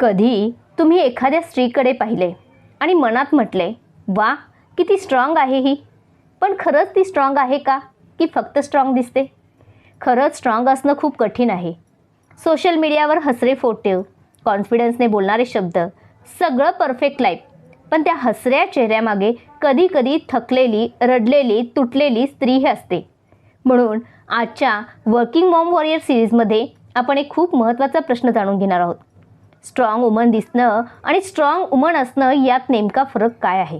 कधी तुम्ही एखाद्या स्त्रीकडे पाहिले आणि मनात म्हटले, वा किती स्ट्रॉंग आहे ही. पण खरंच ती स्ट्रॉंग आहे का, की फक्त स्ट्रॉंग दिसते? खरंच स्ट्रॉंग असणं खूप कठीण आहे. सोशल मीडियावर हसरे फोटो, कॉन्फिडन्सने बोलणारे शब्द, सगळं परफेक्ट लाईफ. पण त्या हसऱ्या चेहऱ्यामागे कधी कधी थकलेली, रडलेली, तुटलेली स्त्री असते. म्हणून आजच्या वर्किंग मॉम वॉरियर सिरीजमध्ये आपण एक खूप महत्त्वाचा प्रश्न जाणून घेणार आहोत. स्ट्रॉंग वुमन दिसणं आणि स्ट्रॉंग वुमन असणं यात नेमका फरक काय आहे?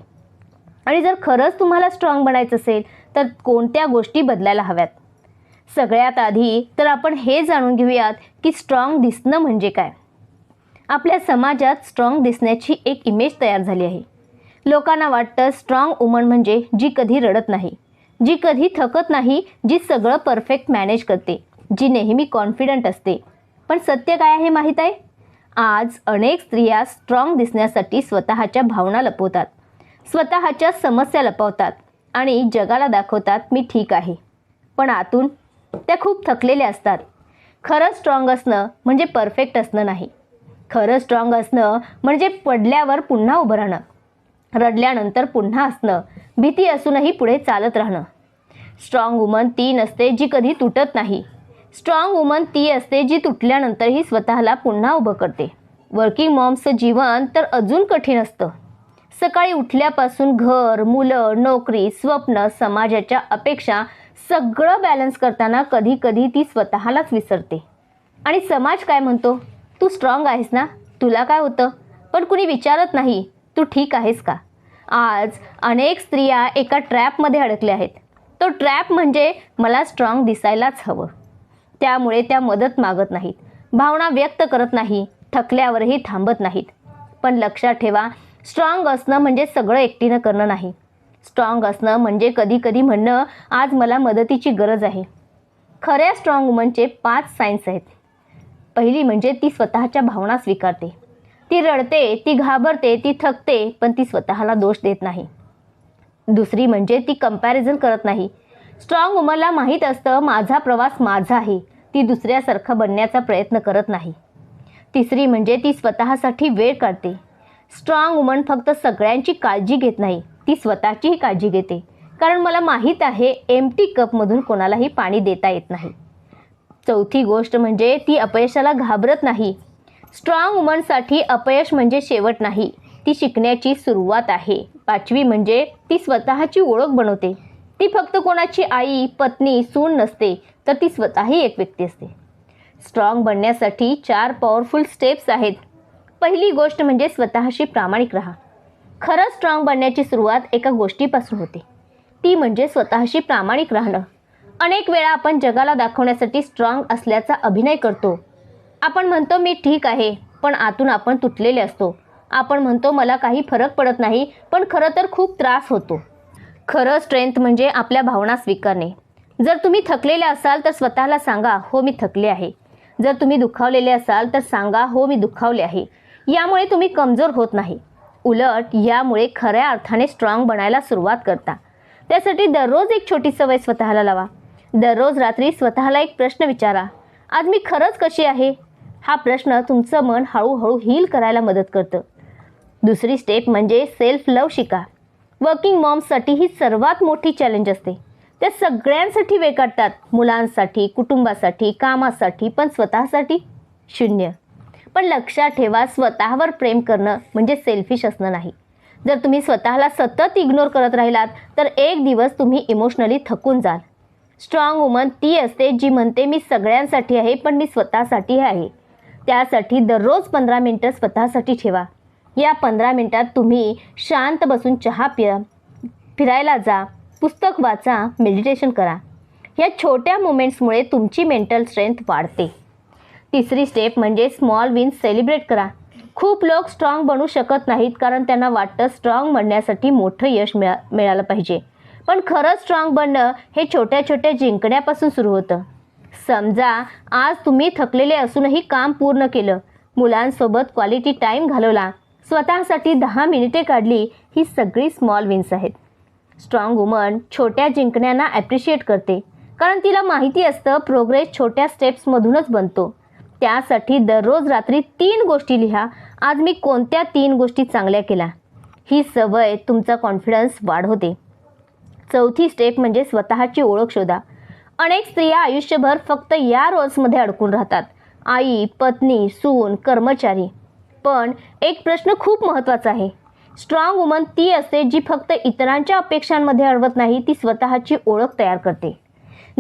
आणि जर खरंच तुम्हाला स्ट्रॉंग बनायचं असेल तर कोणत्या गोष्टी बदलायला हव्यात? सगळ्यात आधी तर आपण हे जाणून घेऊयात की स्ट्रॉंग दिसणं म्हणजे काय. आपल्या समाजात स्ट्रॉंग दिसण्याची एक इमेज तयार झाली आहे. लोकांना वाटतं स्ट्रॉंग वुमन म्हणजे जी कधी रडत नाही, जी कधी थकत नाही, जी सगळं परफेक्ट मॅनेज करते, जी नेहमी कॉन्फिडंट असते. पण सत्य काय आहे माहीत आहे? आज अनेक स्त्रिया स्ट्रॉंग दिसण्यासाठी स्वतःच्या भावना लपवतात, स्वतःच्या समस्या लपवतात आणि जगाला दाखवतात मी ठीक आहे, पण आतून त्या खूप थकलेल्या असतात. खरं स्ट्रॉंग असणं म्हणजे परफेक्ट असणं नाही. खरं स्ट्रॉंग असणं म्हणजे पडल्यावर पुन्हा उभं राहणं, रडल्यानंतर पुन्हा हसणं, भीती असूनही पुढे चालत राहणं. स्ट्रॉंग वुमन ती नसते जी कधी तुटत नाही. स्ट्रॉंग वुमन ती असते जी तुटल्यानंतरही स्वतःला पुन्हा उभं करते. वर्किंग मॉम्सचं जीवन तर अजून कठीण असतं. सकाळी उठल्यापासून घर, मुलं, नोकरी, स्वप्न, समाजाच्या अपेक्षा सगळं बॅलन्स करताना कधी कधी ती स्वतःलाच विसरते. आणि समाज काय म्हणतो? तू स्ट्रॉंग आहेस ना, तुला काय होतं? पण कुणी विचारत नाही तू ठीक आहेस का. आज अनेक स्त्रिया एका ट्रॅपमध्ये अडकल्या आहेत. तो ट्रॅप म्हणजे मला स्ट्रॉंग दिसायलाच हवं. त्यामुळे त्या मदत मागत नाहीत, भावना व्यक्त करत नाही, थकल्यावरही थांबत नाहीत. पण लक्षात ठेवा, स्ट्रॉंग असणं म्हणजे सगळं एकटीनं करणं नाही. स्ट्रॉंग असणं म्हणजे कधी कधी म्हणणं आज मला मदतीची गरज आहे. खऱ्या स्ट्रॉंग वुमनचे 5 सायन्स आहेत. पहिली म्हणजे ती स्वतःच्या भावना स्वीकारते. ती रडते, ती घाबरते, ती थकते, पण ती स्वतःला दोष देत नाही. दुसरी म्हणजे ती कंपॅरिझन करत नाही. स्ट्रॉंग वुमनला माहीत असतं माझा प्रवास माझा आहे, ती दुसऱ्यासारखं बनण्याचा प्रयत्न करत नाही. तिसरी म्हणजे ती स्वतःसाठी वेळ काढते. स्ट्रॉंग वुमन फक्त सगळ्यांची काळजी घेत नाही, ती स्वतःचीही काळजी घेते. कारण मला माहीत आहे एम्प्टी कपमधून कोणालाही पाणी देता येत नाही. चौथी गोष्ट म्हणजे ती अपयशाला घाबरत नाही. स्ट्रॉंग वुमनसाठी अपयश म्हणजे शेवट नाही, ती शिकण्याची सुरुवात आहे. पाचवी म्हणजे ती स्वतःची ओळख बनवते. ती फक्त कोणाची आई, पत्नी, सून नसते, तर ती स्वतःही एक व्यक्ती असते. स्ट्रॉंग बनण्यासाठी 4 पॉवरफुल स्टेप्स आहेत. पहिली गोष्ट म्हणजे स्वतःशी प्रामाणिक राहा. खरं स्ट्रॉंग बनण्याची सुरुवात एका गोष्टीपासून होते, ती म्हणजे स्वतःशी प्रामाणिक राहणं. अनेक वेळा आपण जगाला दाखवण्यासाठी स्ट्रॉंग असल्याचा अभिनय करतो. आपण म्हणतो मी ठीक आहे, पण आतून आपण तुटलेले असतो. आपण म्हणतो मला काही फरक पडत नाही, पण खरं तर खूप त्रास होतो. खरं स्ट्रेंथ म्हणजे आपल्या भावना स्वीकारणे. जर तुम्ही थकलेले असाल तर स्वतःला सांगा, हो मी थकले आहे. जर तुम्ही दुखावलेले असाल तर सांगा, हो मी दुखावले आहे. यामुळे तुम्ही कमजोर होत नाही, उलट यामुळे खऱ्या अर्थाने स्ट्रॉंग बनायला सुरुवात करता. त्यासाठी दररोज एक छोटी सवय स्वतःला लावा. दररोज रात्री स्वतःला एक प्रश्न विचारा, आज मी खरंच कशी आहे? हा प्रश्न तुमचं मन हळूहळू हील करायला मदत करतं. दुसरी स्टेप म्हणजे सेल्फ लव्ह शिका. वर्किंग मॉम्ससाठी ही सर्वात मोठी चॅलेंज असते. त्या सगळ्यांसाठी वेळ काढतात, मुलांसाठी, कुटुंबासाठी, कामासाठी, पण स्वतःसाठी शून्य. पण लक्षात ठेवा, स्वतःवर प्रेम करणं म्हणजे सेल्फिश असणं नाही. जर तुम्ही स्वतःला सतत इग्नोर करत राहिलात तर एक दिवस तुम्ही इमोशनली थकून जाल. स्ट्रॉंग वुमन ती असते जी म्हणते मी सगळ्यांसाठी आहे, पण मी स्वतःसाठी आहे. त्यासाठी दररोज 15 मिनिटं स्वतःसाठी ठेवा. या 15 मिनिटात तुम्ही शांत बसून चहा प्या, फिरायला जा, पुस्तक वाचा, मेडिटेशन करा. या छोट्या मोमेंट्समुळे तुमची मेंटल स्ट्रेंथ वाढते. तिसरी स्टेप म्हणजे स्मॉल विन्स सेलिब्रेट करा. खूप लोक स्ट्रॉंग बनू शकत नाहीत कारण त्यांना वाटतं स्ट्रॉंग बनण्यासाठी मोठं यश मिळालं पाहिजे. पण खरं स्ट्रॉंग बनणं हे छोट्या छोट्या जिंकण्यापासून सुरू होतं. समजा आज तुम्ही थकलेले असूनही काम पूर्ण केलं, मुलांसोबत क्वालिटी टाईम घालवला, स्वतःसाठी 10 मिनिटे काढली, ही सगळी स्मॉल विन्स आहेत. स्ट्रॉंग वुमन छोट्या जिंकण्यांना ॲप्रिशिएट करते कारण तिला माहिती असतं प्रोग्रेस छोट्या स्टेप्समधूनच बनतो. त्यासाठी दररोज रात्री 3 गोष्टी लिहा आज मी कोणत्या 3 गोष्टी चांगल्या केल्या. ही सवय तुमचा कॉन्फिडन्स वाढवते. चौथी स्टेप म्हणजे स्वतःची ओळख शोधा. अनेक स्त्रिया आयुष्यभर फक्त या रोल्समध्ये अडकून राहतात. आई, पत्नी, सून, कर्मचारी. पण एक प्रश्न खूप महत्त्वाचा आहे. स्ट्रॉंग वुमन ती असते जी फक्त इतरांच्या अपेक्षांमध्ये अडवत नाही, ती स्वतःची ओळख तयार करते.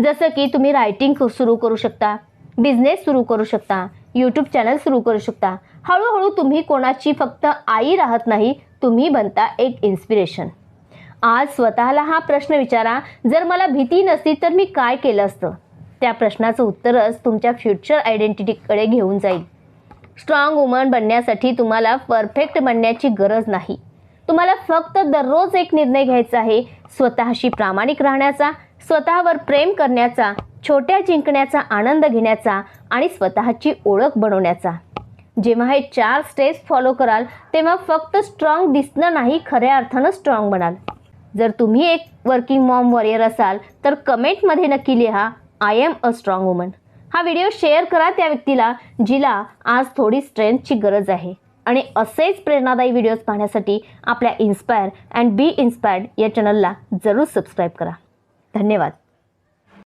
जसं की तुम्ही रायटिंग सुरू करू शकता, बिझनेस सुरू करू शकता, यूट्यूब चॅनल सुरू करू शकता. हळूहळू तुम्ही कोणाची फक्त आई राहत नाही, तुम्ही बनता एक इन्स्पिरेशन. आज स्वतःला हा प्रश्न विचारा, जर मला भीती नसती तर मी काय केलं असतं. त्या प्रश्नाचं उत्तरच तुमच्या फ्युचर आयडेंटिटीकडे घेऊन जाईल. स्ट्रॉंग वुमन बनण्यासाठी तुम्हाला परफेक्ट बनण्याची गरज नाही. तुम्हाला फक्त दररोज एक निर्णय घ्यायचा आहे, स्वतःशी प्रामाणिक राहण्याचा, स्वतःवर प्रेम करण्याचा, छोट्या जिंकण्याचा आनंद घेण्याचा आणि स्वतःची ओळख बनवण्याचा. जेव्हा हे 4 स्टेप्स फॉलो कराल तेव्हा फक्त स्ट्रॉंग दिसणं नाही, खऱ्या अर्थानं स्ट्रॉंग बनाल. जर तुम्ही एक वर्किंग मॉम वॉरियर असाल तर कमेंटमध्ये नक्की लिहा, I am a strong woman. हा व्हिडिओ शेअर करा त्या व्यक्तीला जिला आज थोडी स्ट्रेंथची गरज आहे. आणि असेच प्रेरणादायी व्हिडिओज पाहण्यासाठी आपल्या इन्स्पायर अँड बी इन्स्पायर्ड या चॅनलला जरूर सबस्क्राईब करा. धन्यवाद.